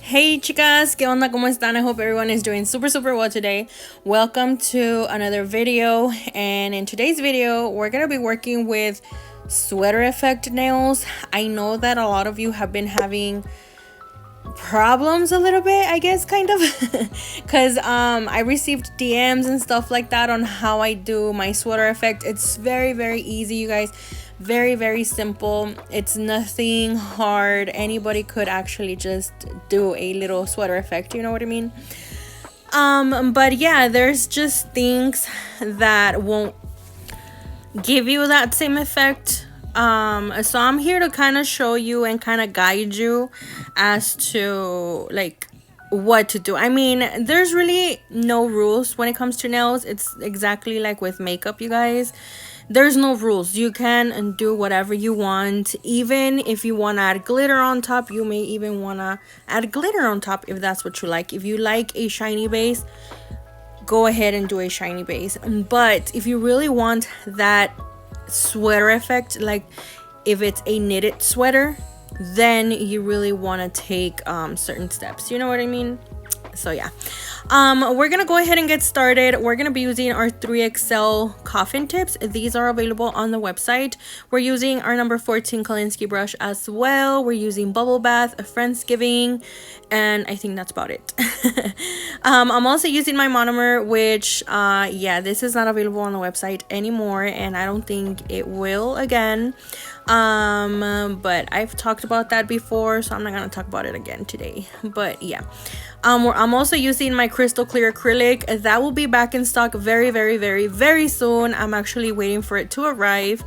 Hey chicas, ¿qué onda? ¿Cómo están? I hope everyone is doing super well today. Welcome to another video, and in today's video we're gonna be working with sweater effect nails. I know that a lot of you have been having problems a little bit, I guess, kind of because I received DMs and stuff like that on how I do my sweater effect. It's very easy, you guys. Very simple. It's nothing hard. Anybody could actually just do a little sweater effect, you know what I mean? But yeah, there's just things that won't give you that same effect. So I'm here to kind of show you and kind of guide you as to like what to do. I mean, there's really no rules when it comes to nails. It's exactly like with makeup, you guys. There's no rules. You can do whatever you want. Even if you want to add glitter on top, you may even want to add glitter on top if that's what you like. If you like a shiny base, go ahead and do a shiny base. But if you really want that sweater effect, like if it's a knitted sweater, then you really want to take certain steps, you know what I mean? So yeah, we're gonna go ahead and get started. We're gonna be using our 3XL Coffin tips. These are available on the website. We're using our number 14 Kolinsky brush as well. We're using bubble bath, a Friendsgiving, and I think that's about it. I'm also using my monomer, which yeah, this is not available on the website anymore, and I don't think it will again. But I've talked about that before, so I'm not gonna talk about it again today. But yeah, I'm also using my crystal clear acrylic. That will be back in stock very soon. I'm actually waiting for it to arrive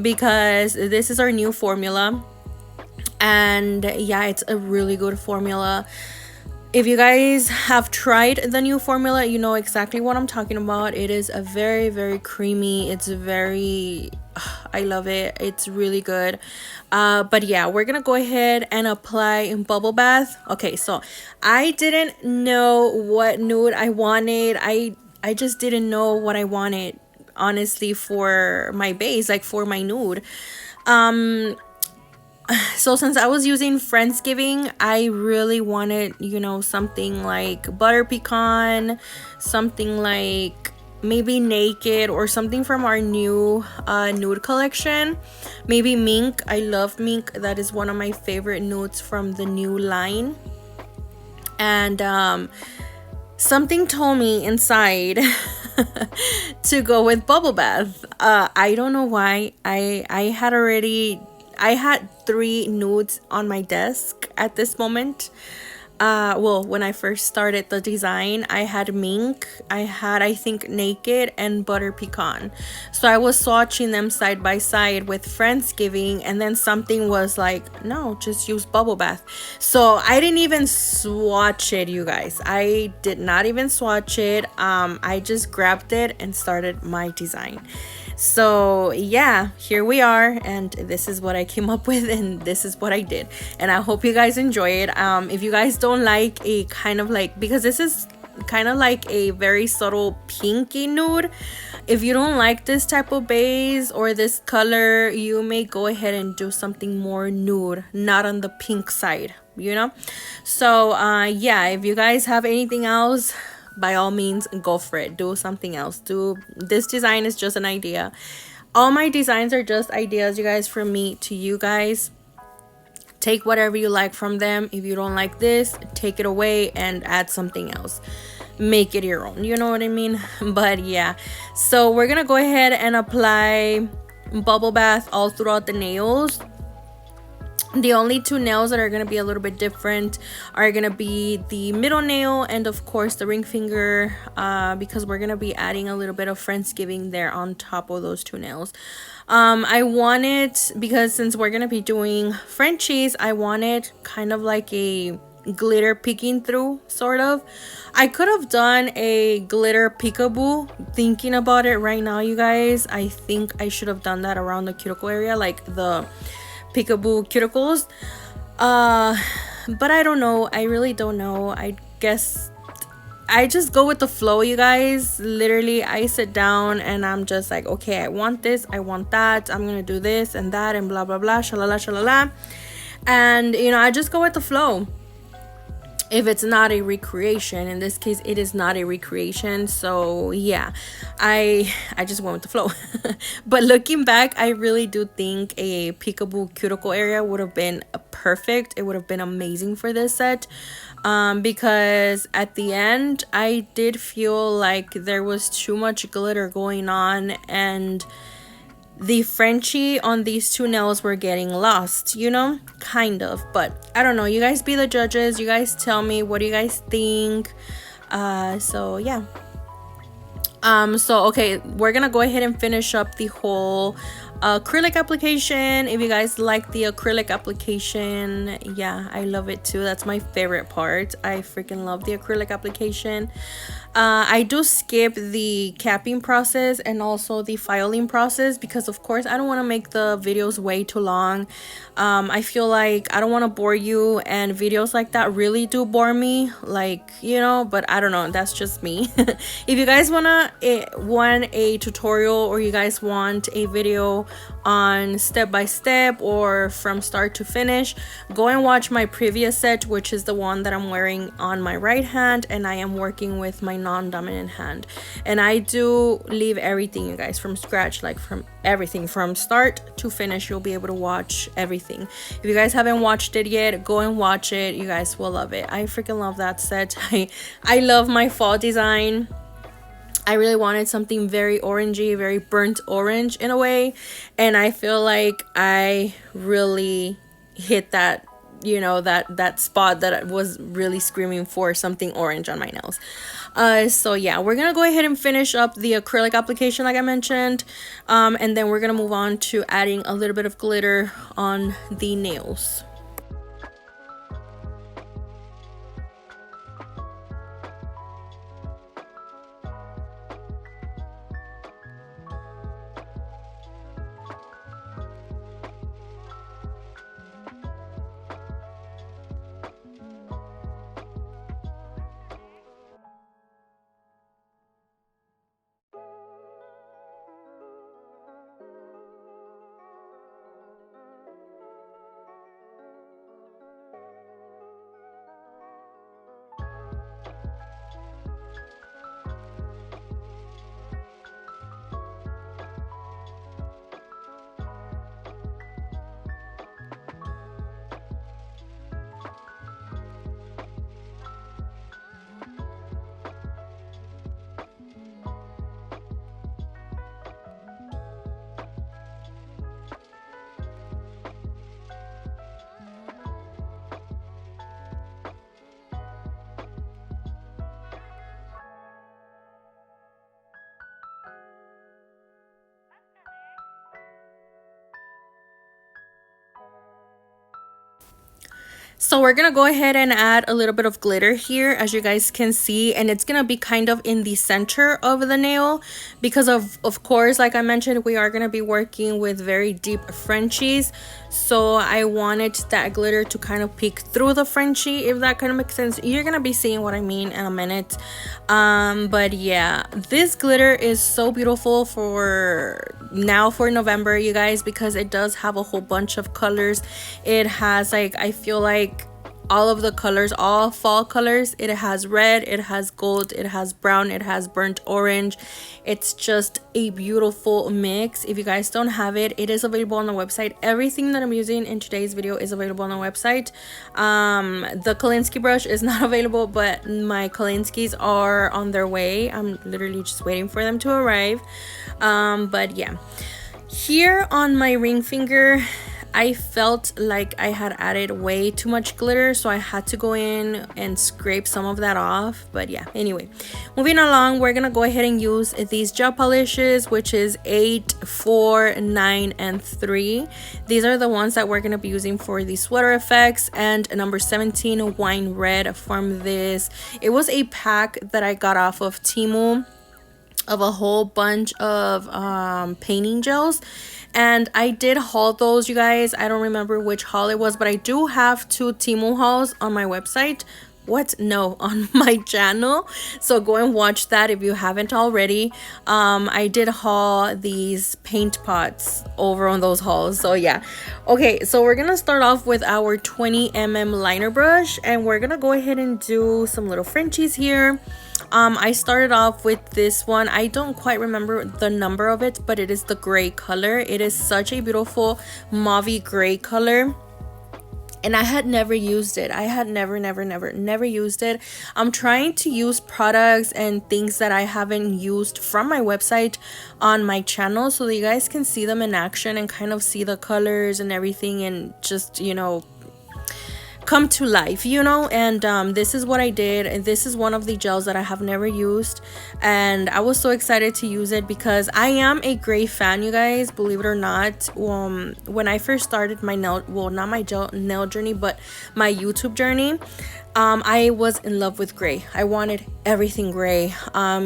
because this is our new formula, and yeah, it's a really good formula. If you guys have tried the new formula, you know exactly what I'm talking about. It is a very creamy. It's very, I love it. It's really good. But yeah, we're gonna go ahead and apply bubble bath. Okay, so I didn't know what nude I wanted. I just didn't know what I wanted, honestly, for my base, like for my nude. So since I was using Friendsgiving, I really wanted, you know, something like butter pecan, something like maybe naked, or something from our new nude collection. Maybe mink. I love mink. That is one of my favorite nudes from the new line. And something told me inside to go with bubble bath. I don't know why. I had 3 nudes on my desk at this moment. Well, when I first started the design, I had mink, I had, I think, naked, and butter pecan. So I was swatching them side by side with Friendsgiving, and then something was like, no, just use bubble bath. So I didn't even swatch it, you guys. I did not even swatch it. I just grabbed it and started my design. So yeah, here we are, and this is what I came up with, and this is what I did, and I hope you guys enjoy it. If you guys don't like a kind of like, because this is kind of like a very subtle pinky nude, if you don't like this type of base or this color, you may go ahead and do something more nude, not on the pink side, you know. So yeah, if you guys have anything else, by all means, go for it. Do something else. This design is just an idea. All my designs are just ideas, you guys, from me to you guys. Take whatever you like from them. If you don't like this, take it away and add something else. Make it your own, you know what I mean? But yeah, so we're gonna go ahead and apply bubble bath all throughout the nails. The only 2 nails that are going to be a little bit different are going to be the middle nail and, of course, the ring finger, because we're going to be adding a little bit of Friendsgiving there on top of those 2 nails. I wanted, because since we're going to be doing Frenchies, I wanted kind of like a glitter peeking through, sort of. I could have done a glitter peekaboo. Thinking about it right now, you guys, I think I should have done that around the cuticle area, like the peekaboo cuticles, but I don't know. I really don't know. I guess I just go with the flow, you guys. Literally, I sit down and I'm just like, okay, I want this, I want that, I'm gonna do this and that, and blah blah blah, shalala shalala. And you know, I just go with the flow. if it's not a recreation. In this case, it is not a recreation. So yeah, I just went with the flow. But looking back, I really do think a peekaboo cuticle area would have been perfect. It would have been amazing for this set, because at the end I did feel like there was too much glitter going on, and the Frenchie on these two nails were getting lost, you know, kind of. But I don't know, you guys be the judges. You guys tell me, what do you guys think? So yeah. So okay, we're gonna go ahead and finish up the whole acrylic application. If you guys like the acrylic application, yeah, I love it too. That's my favorite part. I freaking love the acrylic application. I do skip the capping process and also the filing process, because of course I don't want to make the videos way too long. I feel like I don't want to bore you, and videos like that really do bore me, like, you know. But I don't know, that's just me. If you guys want a tutorial, or you guys want a video on step by step or from start to finish, go and watch my previous set, which is the one that I'm wearing on my right hand, and I am working with my non-dominant hand. And I do leave everything, you guys, from scratch, like from everything from start to finish. You'll be able to watch everything. If you guys haven't watched it yet, go and watch it. You guys will love it. I freaking love that set. I love my fall design. I really wanted something very orangey, very burnt orange in a way, and I feel like I really hit that, you know, that spot that I was really screaming for, something orange on my nails. So yeah, we're gonna go ahead and finish up the acrylic application like I mentioned, and then we're gonna move on to adding a little bit of glitter on the nails. So we're gonna go ahead and add a little bit of glitter here, as you guys can see, and it's gonna be kind of in the center of the nail, because of course, like I mentioned, we are gonna be working with very deep Frenchies. So I wanted that glitter to kind of peek through the Frenchie, if that kind of makes sense. You're gonna be seeing what I mean in a minute. But yeah, this glitter is so beautiful for now, for November, you guys, because it does have a whole bunch of colors. It has, like, I feel like all of the colors, all fall colors. It has red, it has gold, it has brown, it has burnt orange. It's just a beautiful mix. If you guys don't have it, it is available on the website. Everything that I'm using in today's video is available on the website. The Kolinsky brush is not available, but my Kolinskys are on their way. I'm literally just waiting for them to arrive. But yeah, here on my ring finger, I felt like I had added way too much glitter, so I had to go in and scrape some of that off. But yeah, anyway, moving along, we're gonna go ahead and use these gel polishes, which is 8, 4, 9, and 3. These are the ones that we're gonna be using for the sweater effects, and number 17 wine red from this. It was a pack that I got off of Temu of a whole bunch of painting gels, and I did haul those, you guys. I don't remember which haul it was, but I do have 2 Temu hauls on my website. what, no, on my channel. So go and watch that if you haven't already. I did haul these paint pots over on those hauls, so yeah. Okay, so we're gonna start off with our 20 mm liner brush, and we're gonna go ahead and do some little Frenchies here. I started off with this one. I don't quite remember the number of it, but it is the gray color. It is such a beautiful mauvey gray color, and I had never used it. I had never used it. I'm trying to use products and things that I haven't used from my website on my channel, so that you guys can see them in action and kind of see the colors and everything, and just, you know, come to life, you know. And this is what I did, and this is one of the gels that I have never used, and I was so excited to use it because I am a gray fan, you guys, believe it or not. When I first started my nail, well, not my nail journey, but my YouTube journey, I was in love with gray. I wanted everything gray,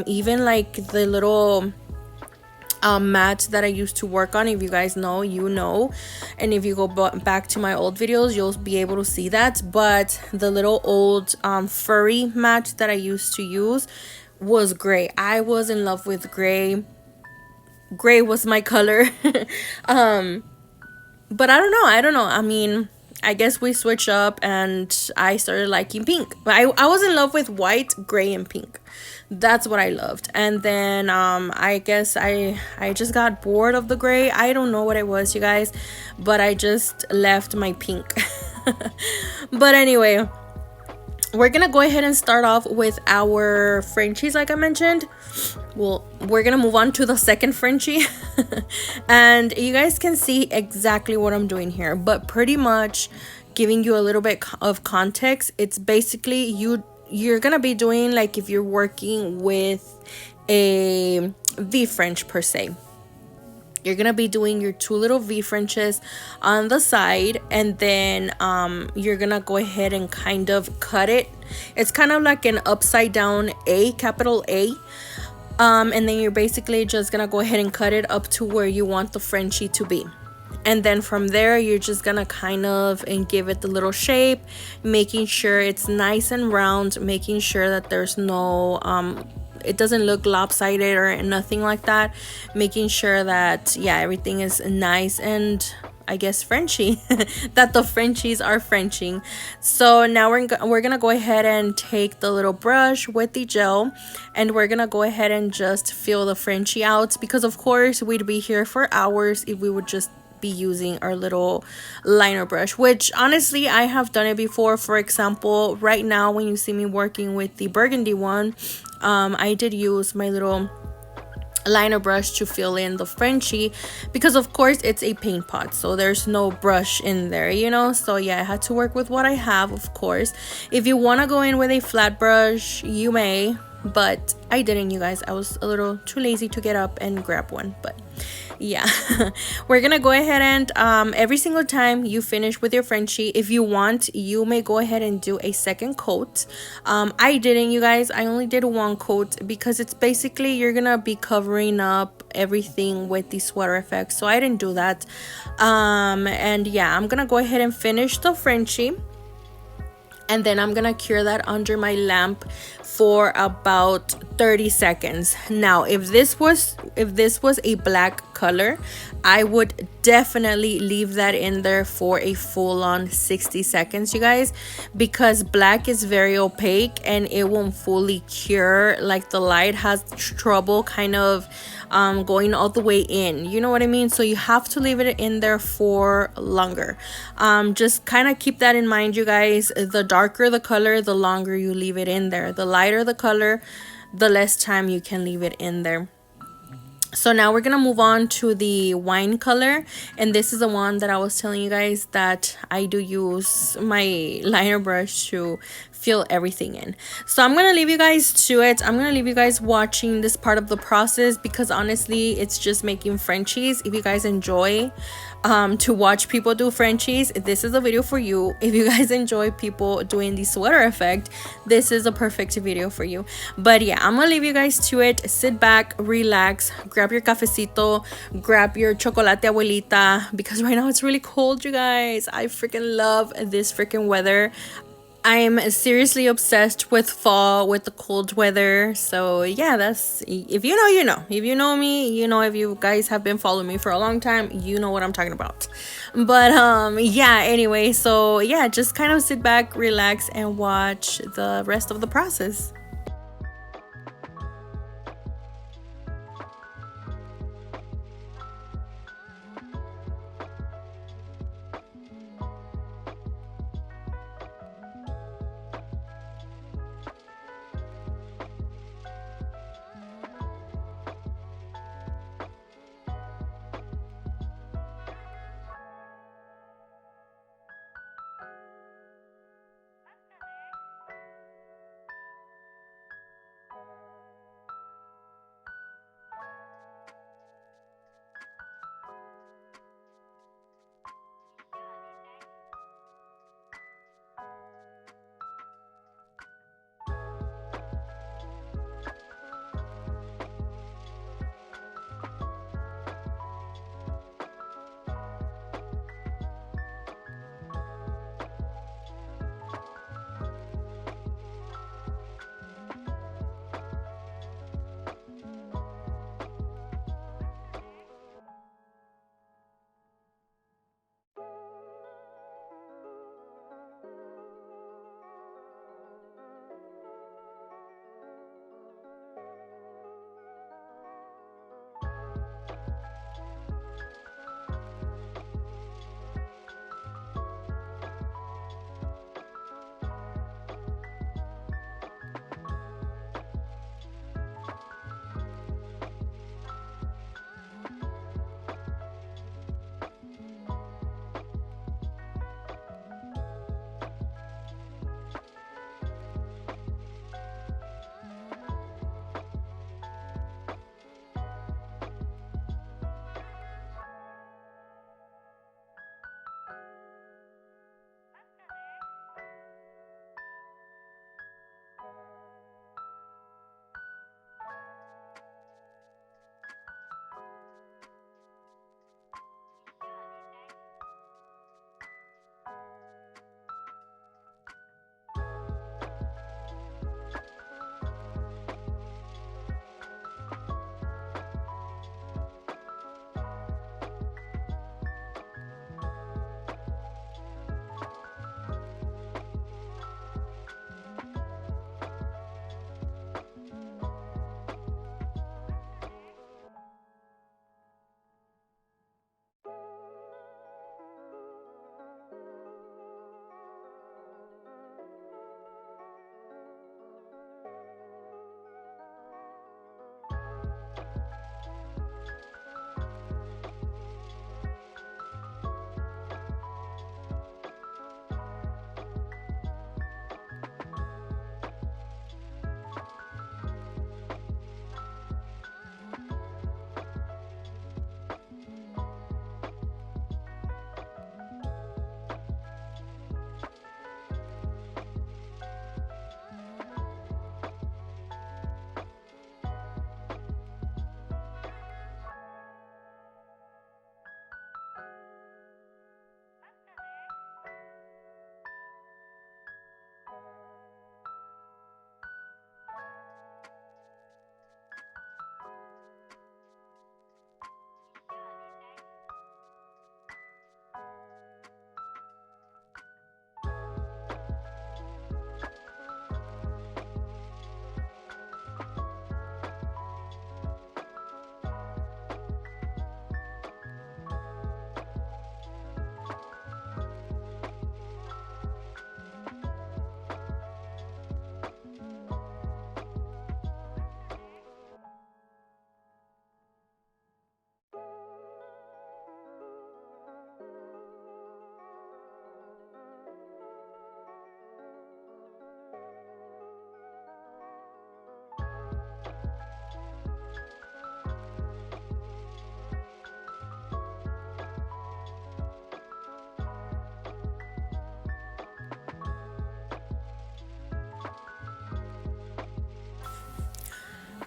even like the little mat that I used to work on. If you guys know, you know, and if you go back to my old videos, you'll be able to see that. But the little old furry mat that I used to use was gray. I was in love with gray. Gray was my color. But I don't know, I mean, I guess we switched up and I started liking pink. I was in love with white, gray, and pink. That's what I loved. And then I guess I just got bored of the gray. I don't know what it was, you guys, but I just left my pink. But anyway, we're gonna go ahead and start off with our Frenchies, like I mentioned. Well, we're gonna move on to the second Frenchie. And you guys can see exactly what I'm doing here, but pretty much giving you a little bit of context. It's basically you're gonna be doing, like, if you're working with a V French per se, you're gonna be doing your 2 little V Frenches on the side, and then you're gonna go ahead and kind of cut it. It's kind of like an upside down A, capital A. And then you're basically just gonna go ahead and cut it up to where you want the Frenchie to be. And then from there, you're just gonna kind of and give it the little shape, making sure it's nice and round, making sure that there's no it doesn't look lopsided or nothing like that, making sure that, yeah, everything is nice and, I guess, Frenchy, that the Frenchies are Frenching. So now we're gonna go ahead and take the little brush with the gel, and we're gonna go ahead and just fill the Frenchie out, because of course we'd be here for hours if we would just be using our little liner brush, which honestly I have done it before. For example, right now when you see me working with the burgundy one, I did use my little liner brush to fill in the Frenchie, because of course it's a paint pot, so there's no brush in there, you know. So yeah, I had to work with what I have, of course. If you want to go in with a flat brush, you may, but I didn't, you guys. I was a little too lazy to get up and grab one. But yeah, we're gonna go ahead and every single time you finish with your Frenchie, if you want, you may go ahead and do a second coat. I didn't, you guys. I only did 1 coat because it's basically you're gonna be covering up everything with the sweater effect, so I didn't do that. And yeah, I'm gonna go ahead and finish the Frenchie, and then I'm gonna cure that under my lamp for about 30 seconds. Now, if this was a black color, I would definitely leave that in there for a full-on 60 seconds, you guys, because black is very opaque and it won't fully cure. Like, the light has trouble kind of going all the way in, you know what I mean? So you have to leave it in there for longer. Just kind of keep that in mind, you guys. The darker the color, the longer you leave it in there. The lighter the color, the less time you can leave it in there. So now we're gonna move on to the wine color, and this is the one that I was telling you guys that I do use my liner brush to fill everything in. So I'm gonna leave you guys to it. I'm gonna leave you guys watching this part of the process, because honestly it's just making Frenchies. If you guys enjoy to watch people do Frenchies, this is a video for you. If you guys enjoy people doing the sweater effect, this is a perfect video for you. But yeah, I'm gonna leave you guys to it. Sit back, relax, grab your cafecito, grab your chocolate abuelita, because right now it's really cold, you guys. I freaking love this freaking weather. I'm seriously obsessed with fall, with the cold weather. So yeah, that's, if you know, you know. If you know me, you know. If you guys have been following me for a long time, you know what I'm talking about. But yeah, anyway, so yeah, just kind of sit back, relax, and watch the rest of the process.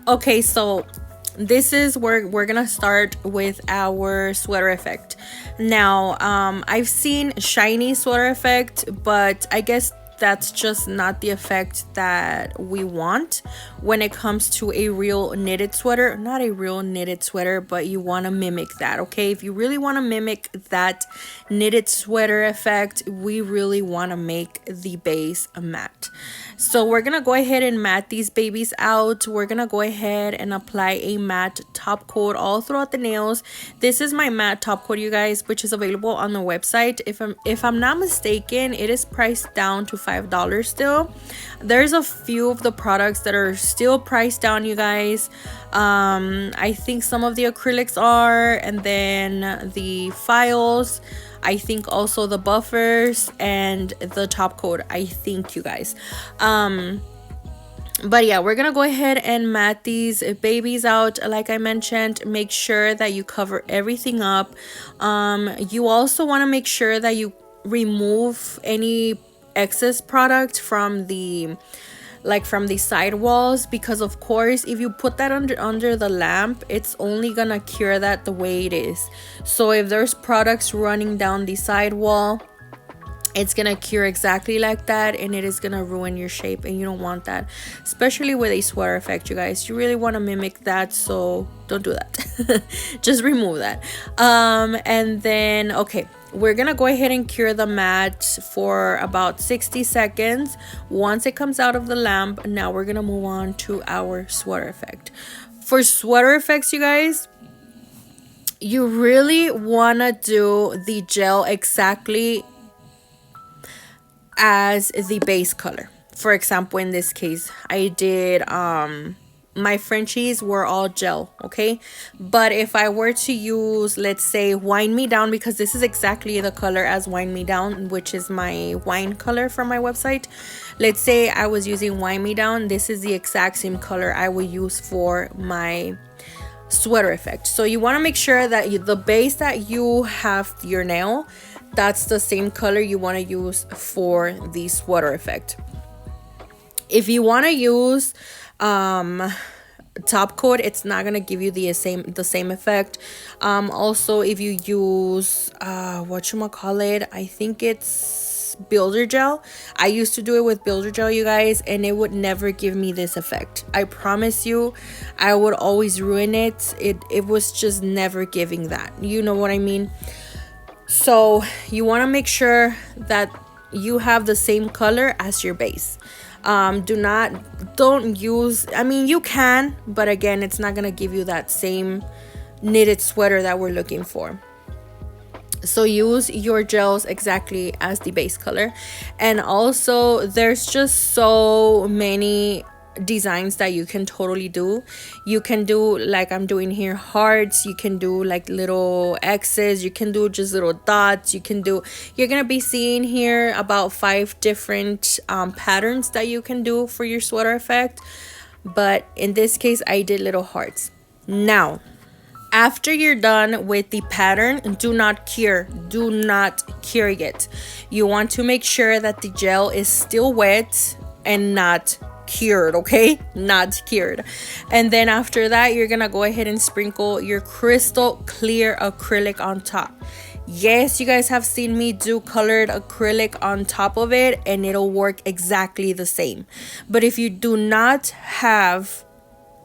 Okay, so this is where we're gonna start with our sweater effect. Now, I've seen shiny sweater effect, but I guess that's just not the effect that we want when it comes to a real knitted sweater. Not a real knitted sweater, but you want to mimic that, okay? If you really want to mimic that knitted sweater effect, we really want to make the base matte. So we're gonna go ahead and matte these babies out. We're gonna go ahead and apply a matte top coat all throughout the nails. This is my matte top coat, you guys, which is available on the website. If I'm not mistaken, it is priced down to $5 still. There's a few of the products that are still priced down, you guys. I think some of the acrylics are, and then the files, I think also the buffers and the top coat, I think, you guys. But yeah, we're gonna go ahead and matte these babies out. Like I mentioned, make sure that you cover everything up. You also want to make sure that you remove any excess product from the side walls, because of course if you put that under the lamp, it's only gonna cure that the way it is. So if there's products running down the side wall, it's gonna cure exactly like that, and it is gonna ruin your shape, and you don't want that, especially with a sweater effect, you guys. You really want to mimic that, so don't do that. Just remove that. And then okay, we're gonna go ahead and cure the matte for about 60 seconds. Once it comes out of the lamp, now we're gonna move on to our sweater effect. For sweater effects, you guys, you really want to do the gel exactly as the base color. For example, in this case, I did my Frenchies were all gel, okay? But if I were to use, let's say, Wine Me Down, because this is exactly the color as Wine Me Down, which is my wine color from my website. Let's say I was using Wine Me Down, this is the exact same color I would use for my sweater effect. So you want to make sure that the base that you have your nail, that's the same color you want to use for the sweater effect. If you want to use top coat, it's not gonna give you the same effect. Also, if you use whatchamacallit, I think it's builder gel. I used to do it with builder gel, you guys, and it would never give me this effect. I promise you, I would always ruin it. It was just never giving that, you know what I mean? So you want to make sure that you have the same color as your base. Don't use, I mean, you can, but again, it's not gonna give you that same knitted sweater that we're looking for. So use your gels exactly as the base color. And also, there's just so many designs that you can totally do. You can do, like I'm doing here, hearts. You can do like little X's. You can do just little dots. You're gonna be seeing here about 5 different patterns that you can do for your sweater effect, but in this case I did little hearts. Now, after you're done with the pattern, do not cure it. You want to make sure that the gel is still wet and not cured, okay? Not cured. And then after that, you're gonna go ahead and sprinkle your crystal clear acrylic on top. Yes, you guys have seen me do colored acrylic on top of it, and it'll work exactly the same. But if you do not have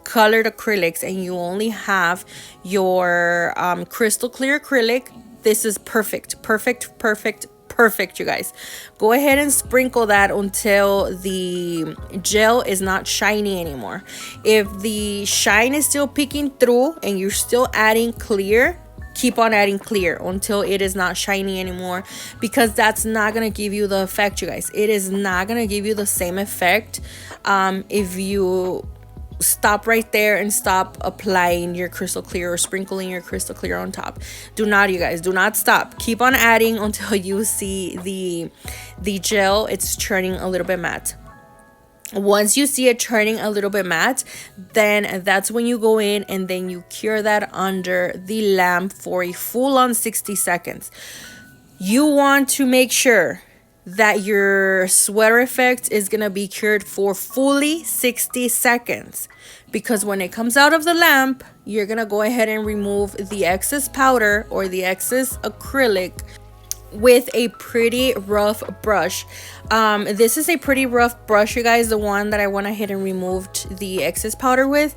colored acrylics and you only have your crystal clear acrylic, this is perfect, you guys. Go ahead and sprinkle that until the gel is not shiny anymore. If the shine is still peeking through and you're still adding clear, keep on adding clear until it is not shiny anymore, because that's not gonna give you the effect, you guys. It is not gonna give you the same effect if you stop right there and stop applying your crystal clear or sprinkling your crystal clear on top. Do not, you guys, do not stop. Keep on adding until you see the gel, it's turning a little bit matte. Once you see it turning a little bit matte, then that's when you go in and then you cure that under the lamp for a full on 60 seconds. You want to make sure that your sweater effect is gonna be cured for fully 60 seconds, because when it comes out of the lamp, you're gonna go ahead and remove the excess powder or the excess acrylic. with a pretty rough brush. This is a pretty rough brush, you guys, the one that I went ahead and removed the excess powder with.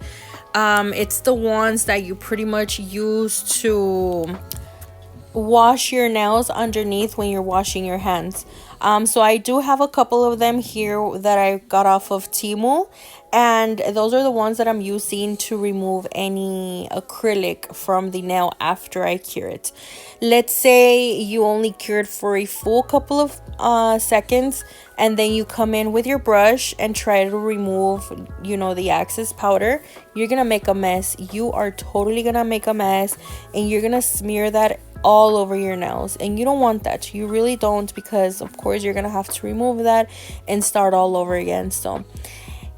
It's the ones that you pretty much use to wash your nails underneath when you're washing your hands. So I do have a couple of them here that I got off of Temu, and those are the ones that I'm using to remove any acrylic from the nail after I cure it. Let's say you only cured for a full couple of seconds, and then you come in with your brush and try to remove, you know, the excess powder. You're gonna make a mess. You are totally gonna make a mess, and you're gonna smear that all over your nails, and you don't want that. You really don't, because of course you're gonna have to remove that and start all over again. So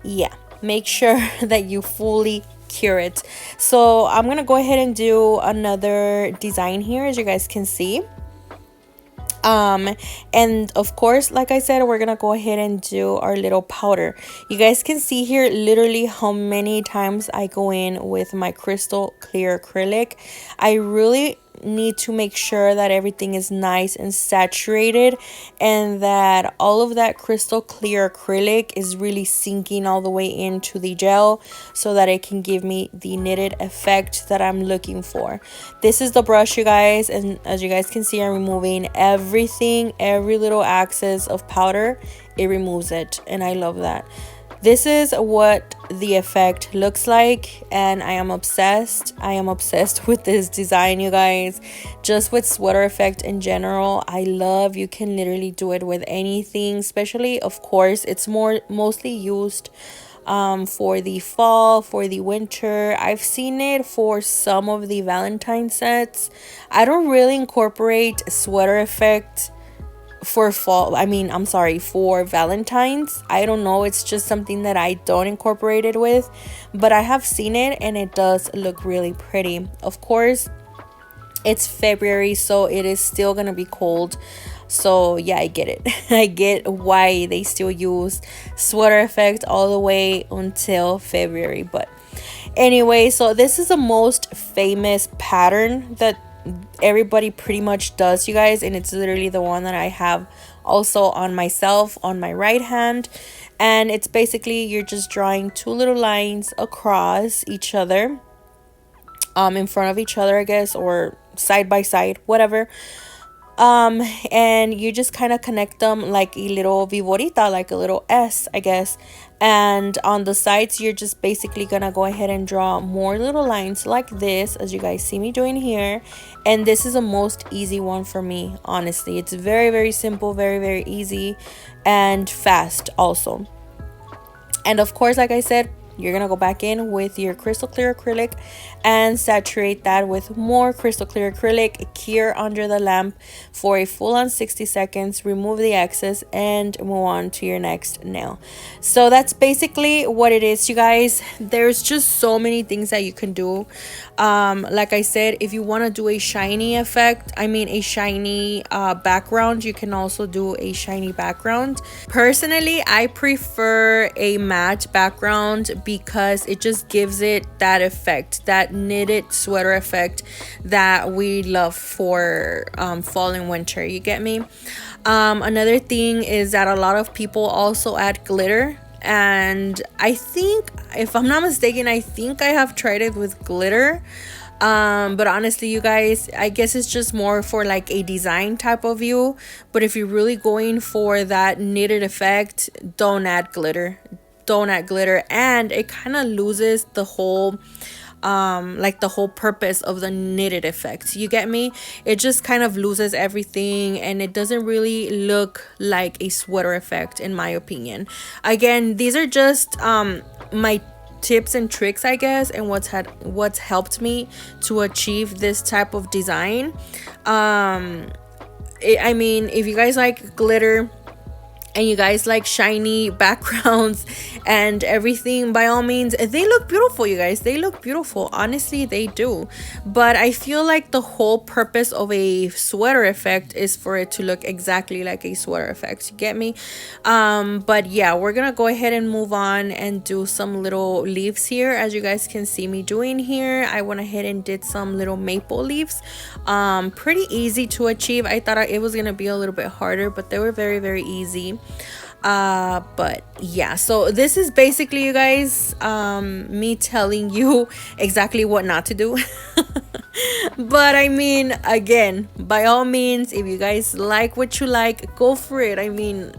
yeah, make sure that you fully cure it. So I'm gonna go ahead and do another design here, as you guys can see. And of course, like I said, we're gonna go ahead and do our little powder. You guys can see here literally how many times I go in with my crystal clear acrylic. I really need to make sure that everything is nice and saturated, and that all of that crystal clear acrylic is really sinking all the way into the gel, so that it can give me the knitted effect that I'm looking for. This is the brush, you guys, and as you guys can see, I'm removing everything, every little excess of powder. It removes it, and I love that. This is what the effect looks like, and I am obsessed. I am obsessed with this design, you guys. Just with sweater effect in general, I love. You can literally do it with anything, especially, of course, it's mostly used for the fall, for the winter. I've seen it for some of the Valentine sets. I don't really incorporate sweater effect for fall. I'm sorry, for Valentine's. I don't know, it's just something that I don't incorporate it with, but I have seen it and it does look really pretty. Of course, it's February, so it is still gonna be cold. So yeah, I get it. I get why they still use sweater effect all the way until February. But anyway, so this is the most famous pattern that everybody pretty much does, you guys, and it's literally the one that I have also on myself on my right hand. And it's basically, you're just drawing two little lines across each other, in front of each other, I guess, or side by side, whatever. And you just kind of connect them like a little viborita, like a little S, I guess. And on the sides, you're just basically gonna go ahead and draw more little lines like this, as you guys see me doing here. And this is the most easy one for me, honestly. It's very, very simple, very, very easy, and fast also. And of course, like I said, you're gonna go back in with your crystal clear acrylic and saturate that with more crystal clear acrylic, cure under the lamp for a full on 60 seconds, remove the excess, and move on to your next nail. So that's basically what it is, you guys. There's just so many things that you can do. Like I said, if you want to do a shiny effect, a shiny background, you can also do a shiny background. Personally, I prefer a matte background because it just gives it that effect, that knitted sweater effect that we love for fall and winter. You get me? Another thing is that a lot of people also add glitter, and I think, if I'm not mistaken, I think I have tried it with glitter. But honestly, you guys, I guess it's just more for like a design type of view. But if you're really going for that knitted effect, don't add glitter. Don't add glitter, and it kind of loses the whole like the whole purpose of the knitted effect. You get me? It just kind of loses everything, and it doesn't really look like a sweater effect, in my opinion. Again, these are just my tips and tricks, I guess, and what's helped me to achieve this type of design. If you guys like glitter, and you guys like shiny backgrounds and everything, by all means, they look beautiful, you guys. They look beautiful, honestly, they do. But I feel like the whole purpose of a sweater effect is for it to look exactly like a sweater effect, you get me? But yeah, we're gonna go ahead and move on and do some little leaves here. As you guys can see me doing here, I went ahead and did some little maple leaves. Pretty easy to achieve. I thought it was gonna be a little bit harder, but they were very, very easy. But yeah, so this is basically, you guys, me telling you exactly what not to do. But I mean, again, by all means, if you guys like what you like, go for it. I mean,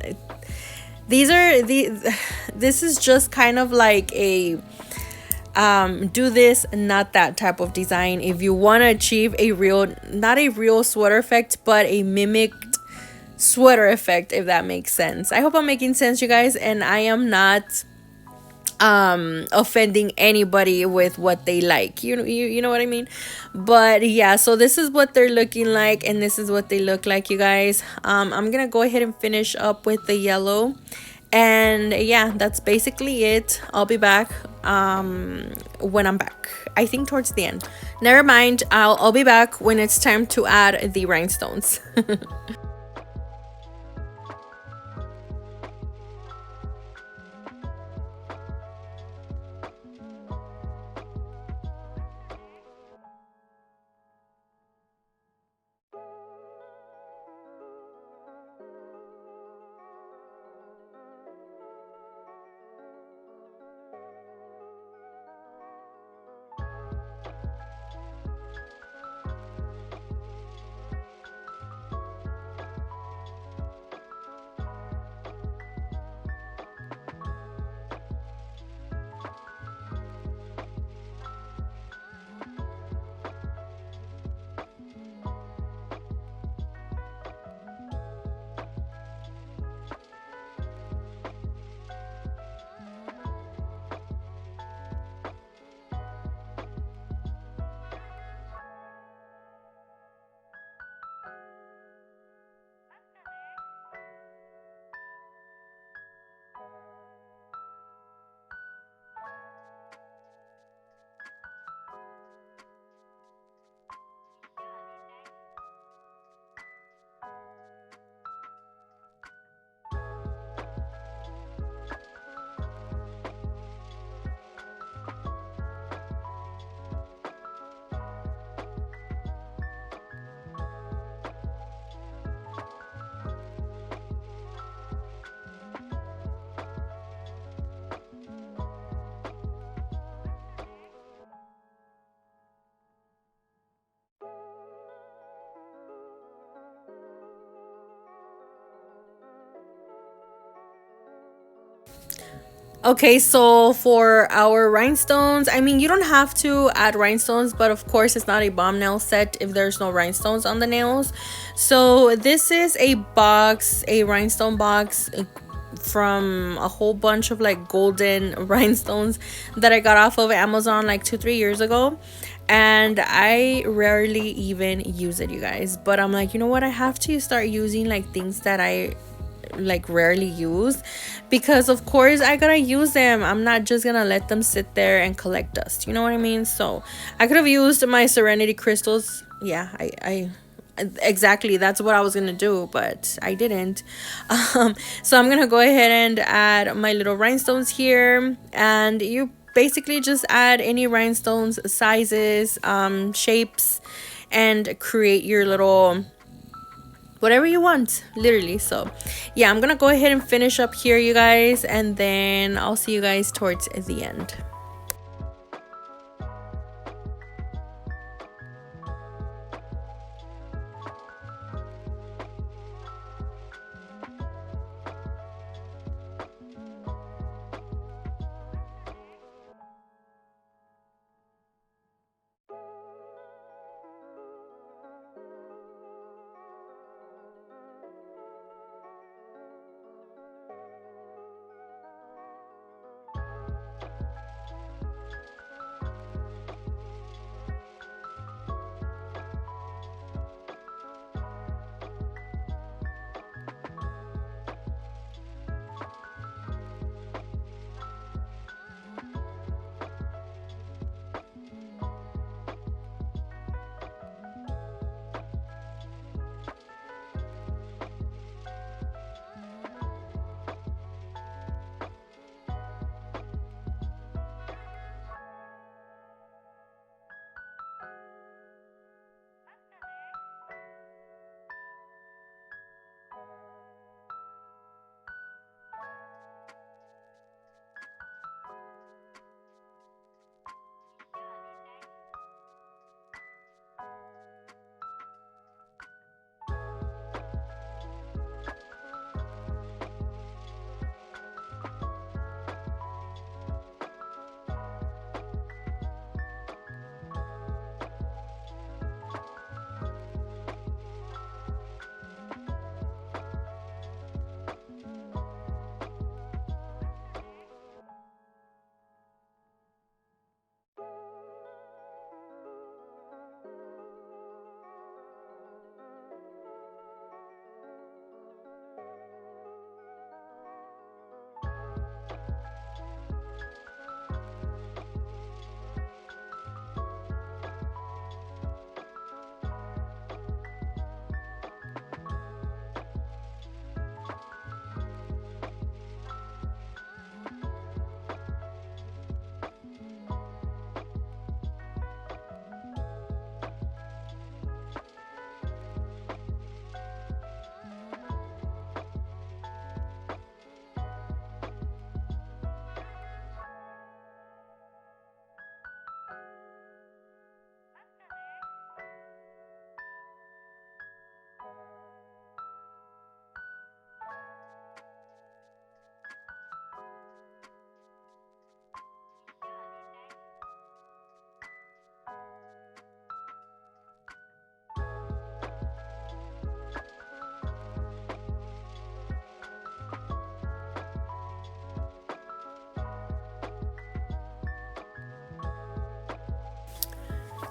this is just kind of like a do this, not that type of design. If you want to achieve a real, not a real sweater effect, but a mimicked sweater effect, if that makes sense. I hope I'm making sense, you guys, and I am not offending anybody with what they like, you know what I mean. But yeah, so this is what they're looking like, and this is what they look like, you guys. I'm gonna go ahead and finish up with the yellow, and yeah, that's basically it. I'll be back when I'm back, I think towards the end. Never mind, I'll be back when it's time to add the rhinestones. Okay, so for our rhinestones, I mean, you don't have to add rhinestones, but of course, it's not a bomb nail set if there's no rhinestones on the nails. So this is a box, a rhinestone box from a whole bunch of like golden rhinestones that I got off of Amazon like 2-3 years ago. And I rarely even use it, you guys. But I'm like, you know what? I have to start using like things that I like rarely use, because of course I gotta use them. I'm not just gonna let them sit there and collect dust, you know what I mean? So I could have used my serenity crystals. Yeah, I exactly, that's what I was gonna do, but I didn't. So I'm gonna go ahead and add my little rhinestones here, and you basically just add any rhinestones sizes, shapes, and create your little whatever you want, literally. So yeah, I'm gonna go ahead and finish up here, you guys, and then I'll see you guys towards the end.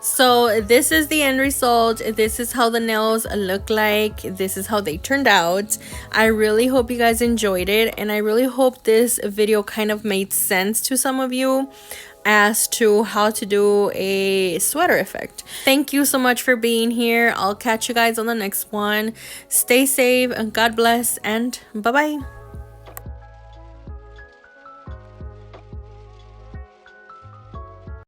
So this is the end result. This is how the nails look like. This is how they turned out. I really hope you guys enjoyed it, and I really hope this video kind of made sense to some of you as to how to do a sweater effect. Thank you so much for being here. I'll catch you guys on the next one. Stay safe and God bless, and bye bye.